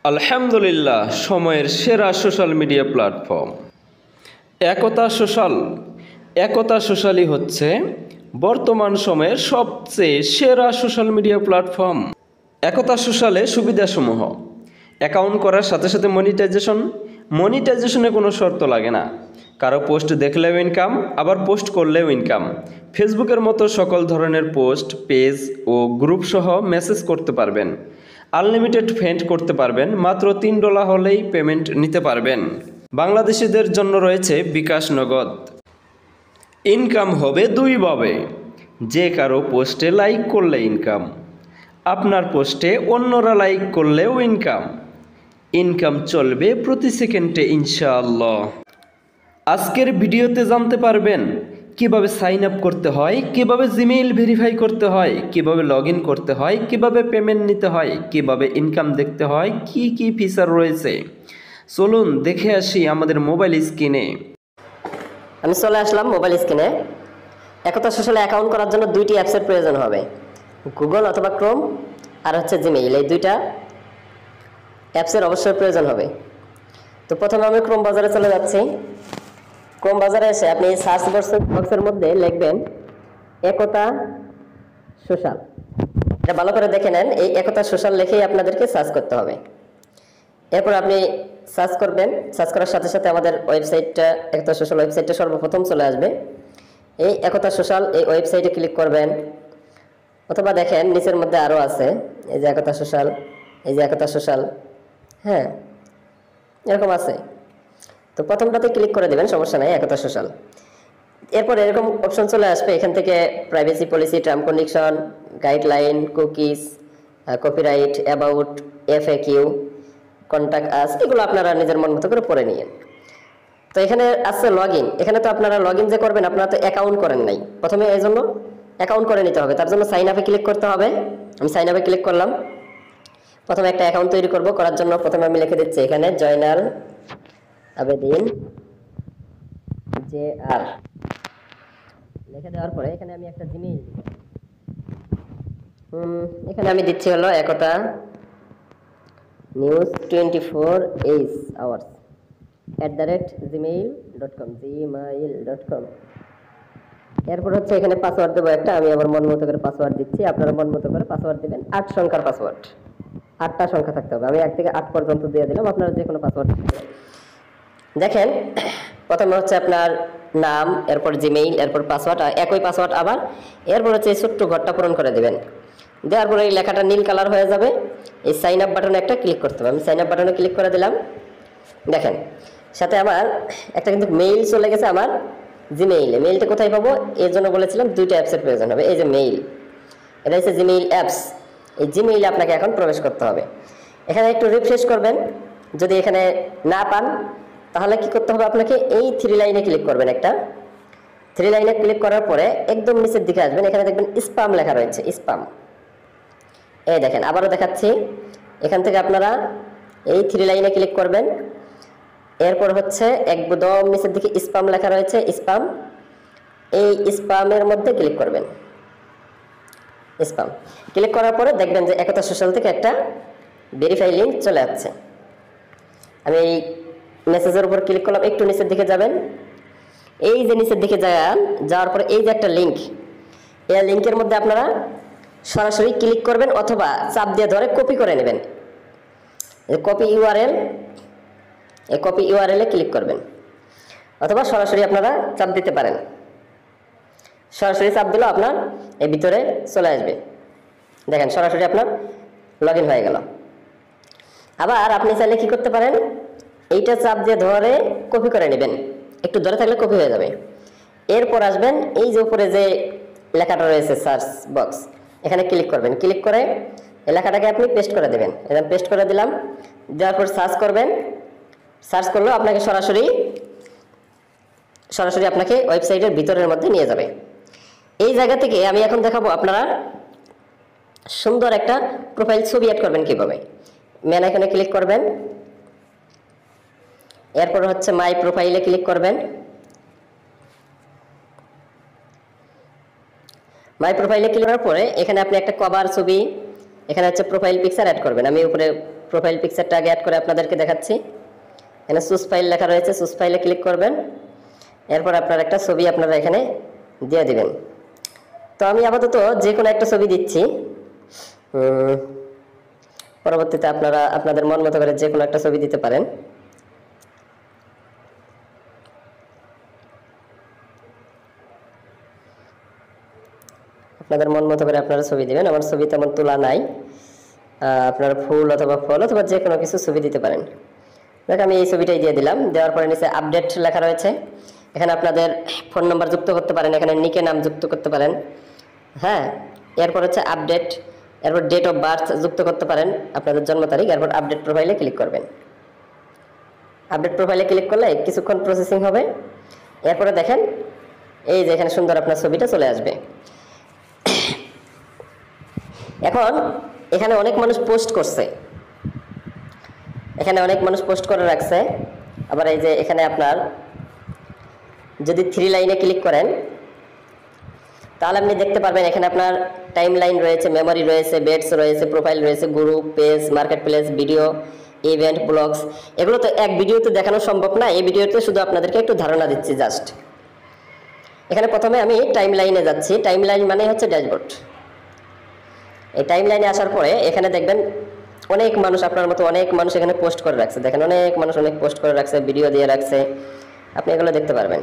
আলহামদুলিল্লাহ, সময়ের সেরা সোশ্যাল মিডিয়া প্ল্যাটফর্ম একতা সোশ্যাল। একতা সোশ্যালই হচ্ছে বর্তমান সময়ের সবচেয়ে সেরা সোশ্যাল মিডিয়া প্ল্যাটফর্ম। একতা সোশ্যালে সুবিধাসমূহ: অ্যাকাউন্ট করার সাথে সাথে মনিটাইজেশনে কোনো শর্ত লাগে না। কারো পোস্ট দেখলেও ইনকাম, আবার পোস্ট করলেও ইনকাম। ফেসবুকের মতো সকল ধরনের পোস্ট, পেজ ও গ্রুপ সহ মেসেজ করতে পারবেন। আনলিমিটেড ফ্রেন্ড করতে পারবেন। মাত্র $3 হলেই পেমেন্ট নিতে পারবেন। বাংলাদেশিদের জন্য রয়েছে বিকাশ নগদ। ইনকাম হবে দুইভাবে। যে কারো পোস্টে লাইক করলে ইনকাম, আপনার পোস্টে অন্যরা লাইক করলেও ইনকাম। ইনকাম চলবে প্রতি সেকেন্ডে ইনশাআল্লাহ। আজকের ভিডিওতে জানতে পারবেন কিভাবে সাইন আপ করতে হয়, কিভাবে জিমেইল ভেরিফাই করতে হয়, কিভাবে লগ ইন করতে হয়, কিভাবে পেমেন্ট নিতে হয়, কিভাবে ইনকাম দেখতে হয়, কি কি ফিচার রয়েছে। চলুন দেখে আসি আমাদের মোবাইল স্ক্রিনে। আমি চলে আসলাম মোবাইল স্ক্রিনে। একতা সোশ্যালে অ্যাকাউন্ট করার জন্য দুইটি অ্যাপসের প্রয়োজন হবে, গুগল অথবা ক্রোম, আর হচ্ছে জিমেইল। এই দুইটা অ্যাপসের অবশ্যই প্রয়োজন হবে। তো প্রথমে আমি ক্রোম বাজারে চলে যাচ্ছি। ক্রোম বাজারে এসে আপনি সার্চ বক্সের মধ্যে লিখবেন একতা সোশ্যাল। এটা ভালো করে দেখে নেন, এই একতা সোশ্যাল লিখেই আপনাদেরকে সার্চ করতে হবে। এরপর আপনি সার্চ করবেন। সার্চ করার সাথে সাথে আমাদের ওয়েবসাইটটা, একতা সোশ্যাল ওয়েবসাইটটা সর্বপ্রথম চলে আসবে। এই একতা সোশ্যাল এই ওয়েবসাইটে ক্লিক করবেন, অথবা দেখেন নিচের মধ্যে আরও আছে, এই যে একতা সোশ্যাল, এই যে একতা সোশ্যাল, হ্যাঁ এরকম আছে। তো প্রথমটাতে ক্লিক করে দেবেন, সমস্যা নাই, একতা সোশ্যাল। এরপর এরকম অপশন চলে আসবে। এখান থেকে privacy policy, term condition, guideline, cookies, copyright, about, FAQ, contact us, এগুলো আপনারা নিজের মন মতো করে পড়ে নিন। তো এখানে আছে লগ ইন। এখানে তো আপনারা লগ ইন যে করবেন, আপনারা তো অ্যাকাউন্ট করেন নাই। প্রথমে এই জন্য অ্যাকাউন্ট করে নিতে হবে। তার জন্য সাইন আপে ক্লিক করতে হবে। আমি সাইন আপে ক্লিক করলাম। প্রথমে একটা অ্যাকাউন্ট তৈরি করব। করার জন্য প্রথমে আমি লিখে দিচ্ছি এখানে জয়নাল আবেদিন JR। লিখে দেওয়ার পরে এখানে আমি একটা জিমেইল দিব। এখানে আমি দিচ্ছি হলো একতা নিউজ 24hours@gmail.com। এরপর হচ্ছে এখানে পাসওয়ার্ড দেবো একটা। আমি আমার মন মতো করে পাসওয়ার্ড দিচ্ছি, আপনারা মন মতো করে পাসওয়ার্ড দিবেন। 8 সংখ্যার পাসওয়ার্ড, 8টা সংখ্যা থাকতে হবে। আমি 1 থেকে 8 পর্যন্ত দিয়ে দিলাম, আপনারা যে কোনো পাসওয়ার্ড দিবেন। দেখেন প্রথমে হচ্ছে আপনার নাম, এরপর জিমেইল, এরপর পাসওয়ার্ড, একই পাসওয়ার্ড আবার। এরপর হচ্ছে এই ছোট্ট ঘরটা পূরণ করে দেবেন। দেওয়ার পরে এই লেখাটা নীল কালার হয়ে যাবে। এই সাইন আপ বাটনে একটা ক্লিক করতে হবে। আমি সাইন আপ বাটনে ক্লিক করে দিলাম। দেখেন সাথে আমার একটা কিন্তু মেইল চলে গেছে আমার জিমেইলে। মেইলটা কোথায় পাবো? এর জন্য বলেছিলাম দুইটা অ্যাপসের প্রয়োজন হবে। এই যে মেইল, এটা হচ্ছে জিমেইল অ্যাপস। এই জিমেইলে আপনাকে এখন প্রবেশ করতে হবে। এখানে একটু রিফ্রেশ করবেন। যদি এখানে না পান তাহলে কি করতে হবে? আপনাকে এই 3 লাইনে ক্লিক করবেন। একটা 3 লাইনে ক্লিক করার পরে একদম নিচের দিকে আসবেন। এখানে দেখবেন স্প্যাম লেখা রয়েছে, স্প্যাম। এই দেখেন, আবারও দেখাচ্ছি। এখান থেকে আপনারা এই 3 লাইনে ক্লিক করবেন। এরপর হচ্ছে একদম নিচের দিকে স্প্যাম লেখা রয়েছে, স্প্যাম। এই স্প্যামের মধ্যে ক্লিক করবেন। স্প্যাম ক্লিক করার পরে দেখবেন যে একতা সোশ্যাল থেকে একটা ভেরিফাই লিঙ্ক চলে আসছে। আমি এই মেসেজের উপর ক্লিক করলাম। একটু নিচের দিকে যাবেন। এই যে নিচের দিকে যাওয়ার পরে এই যে একটা লিঙ্ক, এই লিঙ্কের মধ্যে আপনারা সরাসরি ক্লিক করবেন, অথবা চাপ দিয়ে ধরে কপি করে নেবেন। কপি ইউআরএল, এই কপি ইউআরএলে ক্লিক করবেন, অথবা সরাসরি আপনারা চাপ দিতে পারেন। সরাসরি চাপ দিলেও আপনার এই ভিতরে চলে আসবে। দেখেন সরাসরি আপনার লগ ইন হয়ে গেল। আবার আপনি চাইলে কি করতে পারেন? এইটা চাপ দিয়ে ধরে কপি করে নেবেন। একটু ধরে থাকলে কপি হয়ে যাবে। এরপর আসবেন এই যে উপরে যে লেখাটা রয়েছে সার্চ বক্স, এখানে ক্লিক করবেন। ক্লিক করে এই লেখাটাকে আপনি পেস্ট করে দেবেন। এখানে পেস্ট করে দিলাম। দেওয়ার পর সার্চ করবেন। সার্চ করলেও আপনাকে সরাসরি আপনাকে ওয়েবসাইটের ভিতরের মধ্যে নিয়ে যাবে। এই জায়গা থেকে আমি এখন দেখাবো আপনারা সুন্দর একটা প্রোফাইল ছবি অ্যাড করবেন কিভাবে। মেন আইকনে ক্লিক করবেন। এরপর হচ্ছে মাই প্রোফাইলে ক্লিক করবেন। মাই প্রোফাইলে ক্লিক করার পরে এখানে আপনি একটা কভার ছবি, এখানে হচ্ছে প্রোফাইল পিকচার অ্যাড করবেন। আমি উপরে প্রোফাইল পিকচারটা আগে অ্যাড করে আপনাদেরকে দেখাচ্ছি। এখানে চুজ ফাইল লেখা রয়েছে, চুজ ফাইলে ক্লিক করবেন। এরপর আপনার একটা ছবি আপনারা এখানে দিয়ে দিবেন। তো আমি আপাতত যে কোনো একটা ছবি দিচ্ছি, পরবর্তীতে আপনারা আপনাদের মন মতো করে যে কোনো একটা ছবি দিতে পারেন। আপনাদের মন মতো করে আপনারা ছবি দিবেন। আমার ছবি তেমন তোলা নাই, আপনারা ফুল অথবা ফল অথবা যে কোনো কিছু ছবি দিতে পারেন। দেখ আমি এই ছবিটাই দিয়ে দিলাম। দেওয়ার পরে নিচে আপডেট লেখা রয়েছে, এখানে আপনাদের ফোন নাম্বার যুক্ত করতে পারেন, এখানে নিকে নাম যুক্ত করতে পারেন। হ্যাঁ, এরপর হচ্ছে আপডেট, এরপর ডেট অফ বার্থ যুক্ত করতে পারেন, আপনাদের জন্ম তারিখ। এরপর আপডেট প্রোফাইলে ক্লিক করবেন। আপডেট প্রোফাইলে ক্লিক করলে কিছুক্ষণ প্রসেসিং হবে। এরপরে দেখেন এই যে এখানে সুন্দর আপনার ছবিটা চলে আসবে। এখন এখানে অনেক মানুষ পোস্ট করছে, এখানে অনেক মানুষ পোস্ট করে রাখছে। আবার এই যে এখানে আপনার যদি 3 লাইনে ক্লিক করেন তাহলে আপনি দেখতে পারবেন এখানে আপনার টাইম লাইন রয়েছে, মেমোরি রয়েছে, বেডস রয়েছে, প্রোফাইল রয়েছে, group, page, marketplace, video, event, blogs. এগুলো তো এক ভিডিওতে দেখানো সম্ভব না, এই ভিডিওতে শুধু আপনাদেরকে একটু ধারণা দিচ্ছি জাস্ট। এখানে প্রথমে আমি টাইম লাইনে যাচ্ছি। টাইম লাইন মানে হচ্ছে ড্যাশবোর্ড। এই টাইম লাইনে আসার পরে এখানে দেখবেন অনেক মানুষ, আপনার মতো অনেক মানুষ এখানে পোস্ট করে রাখছে। দেখেন অনেক মানুষ অনেক পোস্ট করে রাখছে, ভিডিও দিয়ে রাখছে, আপনি এগুলো দেখতে পারবেন।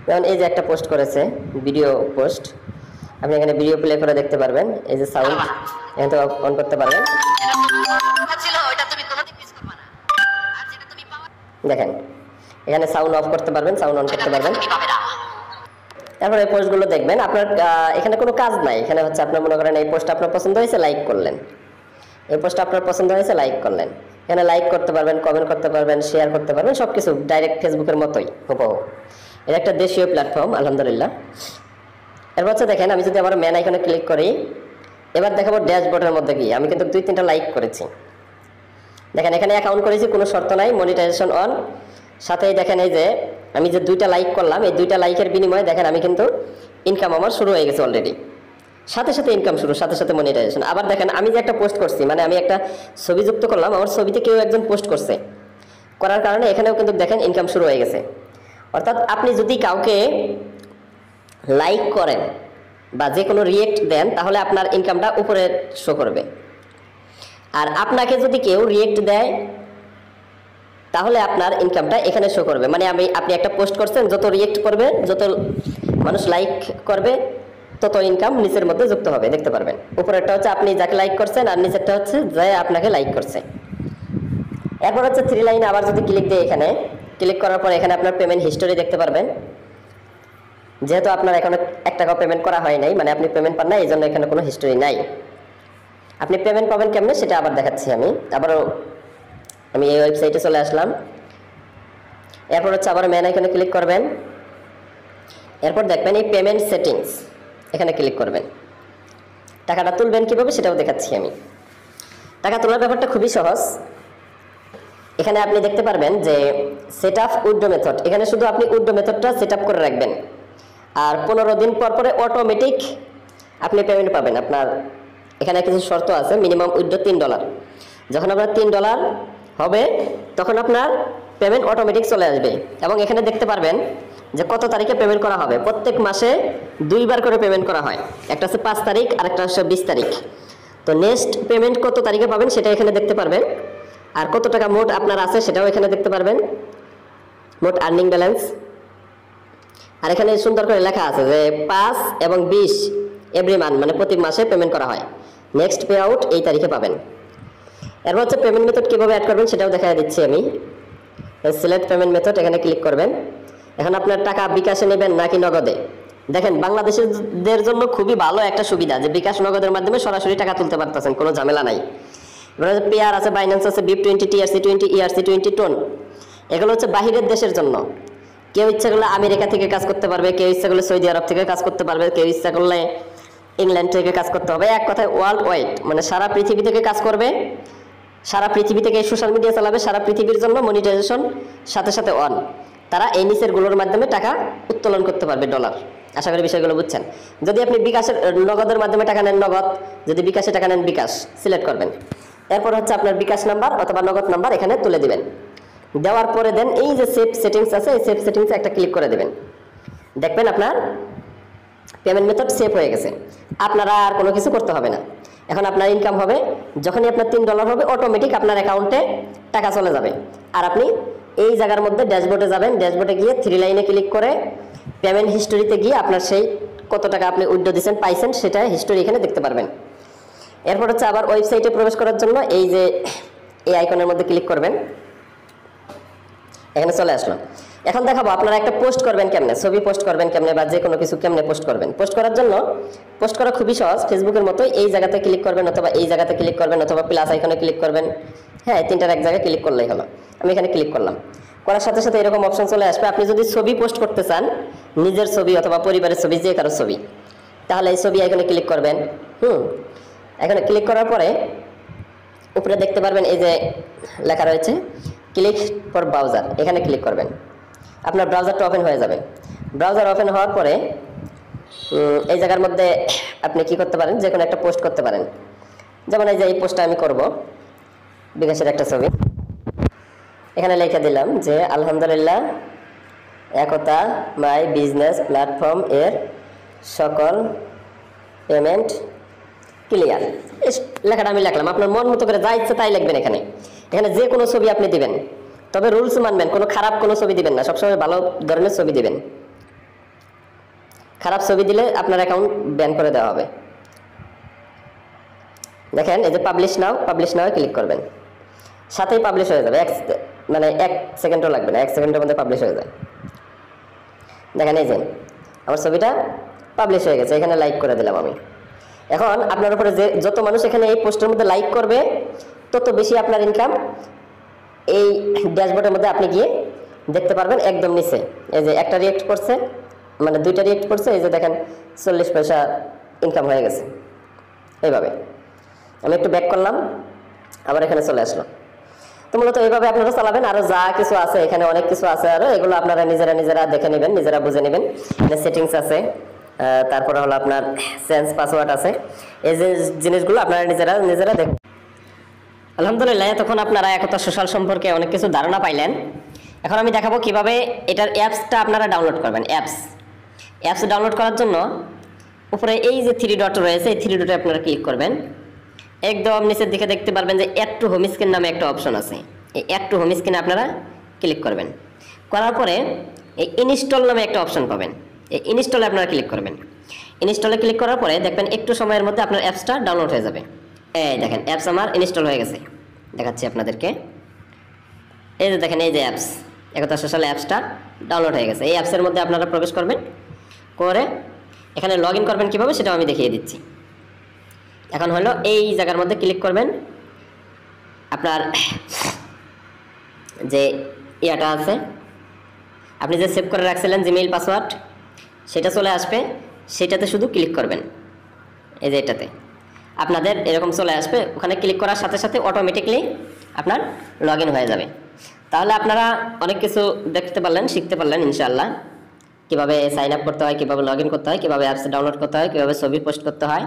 যেমন এই যে একটা পোস্ট করেছে, ভিডিও পোস্ট, আপনি এখানে ভিডিও প্লে করে দেখতে পারবেন। এই যে সাউন্ড এখান থেকে অন করতে পারবেন। দেখেন এখানে সাউন্ড অফ করতে পারবেন, সাউন্ড অন করতে পারবেন। তারপর এই পোস্টগুলো দেখবেন। আপনার এখানে কোনো কাজ নাই, এখানে হচ্ছে আপনার মনে করেন এই পোস্ট আপনার পছন্দ হয়েছে, লাইক করলেন। এই পোস্টটা আপনার পছন্দ হয়েছে, লাইক করলেন। এখানে লাইক করতে পারবেন, কমেন্ট করতে পারবেন, শেয়ার করতে পারবেন, সব কিছু ডাইরেক্ট ফেসবুকের মতোই হুবহু। এটা একটা দেশীয় প্ল্যাটফর্ম, আলহামদুলিল্লাহ। এরপর হচ্ছে দেখেন আমি যদি আমার ম্যান আইকনে ক্লিক করি, এবার দেখাবো ড্যাশবোর্ডের মধ্যে গিয়ে আমি কিন্তু 2-3টা লাইক করেছি। দেখেন এখানে অ্যাকাউন্ট করেছি, কোনো শর্ত নাই, মনিটাইজেশন অন। সাথেই দেখেন এই যে আমি যে 2টা লাইক করলাম, এই 2টা লাইকের বিনিময়ে দেখেন আমি কিন্তু ইনকাম আমার শুরু হয়ে গেছে অলরেডি। সাথে সাথে ইনকাম শুরু, সাথে সাথে মনিটাইজেশন। আবার দেখেন আমি যে একটা পোস্ট করছি, মানে আমি একটা ছবি যুক্ত করলাম, আমার ছবিতে কেউ একজন পোস্ট করছে, করার কারণে এখানেও কিন্তু দেখেন ইনকাম শুরু হয়ে গেছে। অর্থাৎ আপনি যদি কাউকে লাইক করেন বা যে কোনো রিয়েক্ট দেন তাহলে আপনার ইনকামটা উপরে শো করবে। আর আপনাকে যদি কেউ রিয়েক্ট দেয় তাহলে আপনার ইনকামটা এখানে শো করবে। মানে আপনি একটা পোস্ট করছেন, যত রিয়েক্ট করবে, যত মানুষ লাইক করবে, তত ইনকাম নিচের মধ্যে যুক্ত হবে, দেখতে পারবেন। উপরেরটা হচ্ছে আপনি যাকে লাইক করছেন, আর নিচেরটা হচ্ছে যে আপনাকে লাইক করছে। এরপর হচ্ছে 3 লাইনে আবার যদি ক্লিক দিই, এখানে ক্লিক করার পর এখানে আপনার পেমেন্ট হিস্টোরি দেখতে পারবেন। যেহেতু আপনার এখনো 1 টাকাও পেমেন্ট করা হয় নাই, মানে আপনি পেমেন্ট পান না, এই জন্য এখানে কোনো হিস্টোরি নাই। আপনি পেমেন্ট পাবেন কেমনে সেটা আবার দেখাচ্ছি আমি। আবারও আমি এই ওয়েবসাইটে চলে আসলাম। এরপর হচ্ছে আবার ম্যান আইকনে ক্লিক করবেন। এরপর দেখবেন এই পেমেন্ট সেটিংস, এখানে ক্লিক করবেন। টাকাটা তুলবেন কীভাবে সেটাও দেখাচ্ছি আমি। টাকা তোলার ব্যাপারটা খুবই সহজ। এখানে আপনি দেখতে পারবেন যে সেট আপ উইথড্র মেথড, এখানে শুধু আপনি উইথড্র মেথডটা সেট আপ করে রাখবেন। আর 15 দিন পর পরে অটোমেটিক আপনি পেমেন্ট পাবেন। আপনার এখানে কিছু শর্ত আছে, মিনিমাম উইথড্র $3। যখন আপনার $3 হবে তখন আপনার পেমেন্ট অটোমেটিক চলে আসবে। এবং এখানে দেখতে পারবেন যে কত তারিখে পেমেন্ট করা হবে। প্রত্যেক মাসে 2 বার করে পেমেন্ট করা হয়, একটা হচ্ছে 5 তারিখ আর একটা হচ্ছে 20 তারিখ। তো নেক্সট পেমেন্ট কত তারিখে পাবেন সেটা এখানে দেখতে পারবেন। আর কত টাকা মোট আপনার আছে সেটাও এখানে দেখতে পারবেন, মোট আর্নিং ব্যালেন্স। আর এখানে সুন্দর করে লেখা আছে যে 5 এবং 20 এভরি মান্থ, মানে প্রতি মাসে পেমেন্ট করা হয়। নেক্সট পে আউট এই তারিখে পাবেন। এরপর হচ্ছে পেমেন্ট মেথড কীভাবে অ্যাড করবেন সেটাও দেখা দিচ্ছি আমি। সিলেক্ট পেমেন্ট মেথড, এখানে ক্লিক করবেন। এখন আপনার টাকা বিকাশে নেবেন নাকি নগদে। দেখেন বাংলাদেশের জন্য খুবই ভালো একটা সুবিধা যে বিকাশ নগদের মাধ্যমে সরাসরি টাকা তুলতে পারতেছেন, কোনো ঝামেলা নাই। এবার পেয়ার আছে, বাইন্যান্স আছে, BIP20, TRC20, ERC20, টোন, এগুলো হচ্ছে বাহিরের দেশের জন্য। কেউ ইচ্ছা করলে আমেরিকা থেকে কাজ করতে পারবে, কেউ ইচ্ছা করলে সৌদি আরব থেকে কাজ করতে পারবে, কেউ ইচ্ছা করলে ইংল্যান্ড থেকে কাজ করতে হবে। এক কথায় ওয়ার্ল্ড ওয়াইড, মানে সারা পৃথিবী থেকে কাজ করবে, সারা পৃথিবী থেকে সোশ্যাল মিডিয়া চালাবে, সারা পৃথিবীর জন্য মনিটাইজেশন সাথে সাথে অন। তারা এই নিচের গুলোর মাধ্যমে টাকা উত্তোলন করতে পারবে, ডলার। আশা করি বিষয়গুলো বুঝছেন। যদি আপনি বিকাশের নগদের মাধ্যমে টাকা নেন নগদ, যদি বিকাশে টাকা নেন বিকাশ সিলেক্ট করবেন। এরপর হচ্ছে আপনার বিকাশ নাম্বার অথবা নগদ নাম্বার এখানে তুলে দিবেন। দেওয়ার পরে দেন এই যে সেভ সেটিংস আছে, এই সেভ সেটিংসে একটা ক্লিক করে দেবেন। দেখবেন আপনার পেমেন্ট মেথড সেভ হয়ে গেছে, আপনারা আর কোনো কিছু করতে হবে না। এখন আপনার ইনকাম হবে, যখনই আপনার $3 হবে অটোমেটিক আপনার অ্যাকাউন্টে টাকা চলে যাবে। আর আপনি এই জায়গার মধ্যে ড্যাশবোর্ডে যাবেন, ড্যাশবোর্ডে গিয়ে 3 লাইনে ক্লিক করে পেমেন্ট হিস্টোরিতে গিয়ে আপনার সেই কত টাকা আপনি উইথড্র দিয়েছেন পাইছেন সেটা হিস্টোরি এখানে দেখতে পারবেন। এরপর হচ্ছে আবার ওয়েবসাইটে প্রবেশ করার জন্য এই যে এই আইকনের মধ্যে ক্লিক করবেন, এখানে চলে আসলো। এখন দেখাবো আপনারা একটা পোস্ট করবেন কেমনে, ছবি পোস্ট করবেন কেমনে, বা যে কোনো কিছু কেমনে পোস্ট করবেন। পোস্ট করার জন্য পোস্ট করা খুবই সহজ, ফেসবুকের মতোই এই জায়গাতে ক্লিক করবেন অথবা এই জায়গাতে ক্লিক করবেন অথবা প্লাস আইকনে ক্লিক করবেন। হ্যাঁ, তিনটার এক জায়গায় ক্লিক করলেই হলো। আমি এখানে ক্লিক করলাম, করার সাথে সাথে এরকম অপশন চলে আসবে। আপনি যদি ছবি পোস্ট করতে চান, নিজের ছবি অথবা পরিবারের ছবি, যে কারো ছবি, তাহলে এই ছবি আইকনে ক্লিক করবেন। এখানে ক্লিক করার পরে উপরে দেখতে পারবেন এই যে লেখা রয়েছে ক্লিক ফর ব্রাউজার, এখানে ক্লিক করবেন। আপনার ব্রাউজারটা ওপেন হয়ে যাবে। ব্রাউজার ওপেন হওয়ার পরে এই জায়গার মধ্যে আপনি কি করতে পারেন, যে কোনো একটা পোস্ট করতে পারেন। যেমন এই যে এই পোস্টটা আমি করব, বিকাশের একটা ছবি। এখানে লিখে দিলাম যে আলহামদুলিল্লাহ একতা মাই বিজনেস প্ল্যাটফর্ম এর সকল পেমেন্ট ক্লিয়ার। এই লেখাটা আমি লিখলাম, আপনার মন মতো করে যা ইচ্ছে তাই লিখবেন। এখানে এখানে যে কোনো ছবি আপনি দিবেন, তবে রুলস মানবেন, কোনো খারাপ কোনো ছবি দিবেন না, সবসময় ভালো ধরনের ছবি দিবেন। খারাপ ছবি দিলে আপনার অ্যাকাউন্ট ব্যান করে দেওয়া হবে। দেখেন এই যে পাবলিশ নাও ক্লিক করবেন, সাথেই পাবলিশ হয়ে যাবে। মানে 1 সেকেন্ডও লাগবে না, 1 সেকেন্ডের মধ্যে পাবলিশ হয়ে যায়। দেখেন এই যে আমার ছবিটা পাবলিশ হয়ে গেছে, এখানে লাইক করে দিলাম আমি। এখন আপনার উপরে যে যত মানুষ এখানে এই পোস্টের মধ্যে লাইক করবে তত বেশি আপনার ইনকাম এই ড্যাশবোর্ডের মধ্যে আপনি গিয়ে দেখতে পারবেন। একদম নিচে এই যে একটা রিয়েক্ট করছে, মানে 2টা রিয়েক্ট করছে, এই যে দেখেন 40 পয়সা ইনকাম হয়ে গেছে। এইভাবে আমি একটু ব্যাক করলাম, আবার এখানে চলে আসলো। তো মূলত এইভাবে আপনারা চালাবেন। আরো যা কিছু আছে এখানে, অনেক কিছু আছে আরো, এগুলো আপনারা নিজেরা দেখে নেবেন, নিজেরা বুঝে নেবেন। এখানে সেটিংস আছে, তারপরে হলো আপনার চেঞ্জ পাসওয়ার্ড আছে। এই যে জিনিসগুলো আপনারা নিজেরা দেখুন। আলহামদুলিল্লাহ, তখন আপনারা একতা সোশ্যাল সম্পর্কে অনেক কিছু ধারণা পাইলেন। এখন আমি দেখাবো কিভাবে এটার অ্যাপসটা আপনারা ডাউনলোড করবেন। অ্যাপস ডাউনলোড করার জন্য উপরে এই যে 3 ডট রয়েছে, এই 3 ডটে আপনারা ক্লিক করবেন। একদম নিচের দিকে দেখতে পারবেন যে অ্যাড টু হোম স্ক্রিন নামে একটা অপশন আছে। এই অ্যাড টু হোম স্ক্রিনে আপনারা ক্লিক করবেন। করার পরে এই ইনস্টল নামে একটা অপশন পাবেন, এই ইনস্টলে আপনারা ক্লিক করবেন। ইনস্টলে ক্লিক করার পরে দেখবেন একটু সময়ের মধ্যে আপনার অ্যাপসটা ডাউনলোড হয়ে যাবে। এই দেখেন অ্যাপস আমার ইনস্টল হয়ে গেছে, দেখাচ্ছি আপনাদেরকে। এই যে দেখেন এই যে অ্যাপস, একতা সোশ্যাল অ্যাপসটা ডাউনলোড হয়ে গেছে। এই অ্যাপসের মধ্যে আপনারা প্রবেশ করবেন, করে এখানে লগ ইন করবেন কীভাবে সেটাও আমি দেখিয়ে দিচ্ছি। এখন হলো এই জায়গার মধ্যে ক্লিক করবেন, আপনার যে ইয়াটা আছে আপনি যে সেভ করে রাখছিলেন জিমেইল পাসওয়ার্ড, সেটা চলে আসবে, সেটাতে শুধু ক্লিক করবেন। এই যে এটাতে আপনাদের এরকম চলে আসবে, ওখানে ক্লিক করার সাথে সাথে অটোমেটিকলি আপনার লগ ইন হয়ে যাবে। তাহলে আপনারা অনেক কিছু দেখতে পারলেন, শিখতে পারলেন ইনশাআল্লাহ, কীভাবে সাইন আপ করতে হয়, কীভাবে লগ ইন করতে হয়, কীভাবে অ্যাপস ডাউনলোড করতে হয়, কীভাবে ছবি পোস্ট করতে হয়,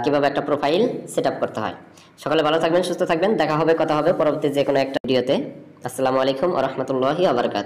কীভাবে একটা প্রোফাইল সেট আপ করতে হয়। সকলে ভালো থাকবেন, সুস্থ থাকবেন। দেখা হবে, কথা হবে পরবর্তী যে কোনো একটা ভিডিওতে। আসসালামু আলাইকুম ওয়া রাহমাতুল্লাহি ওয়া বারাকাতুহু।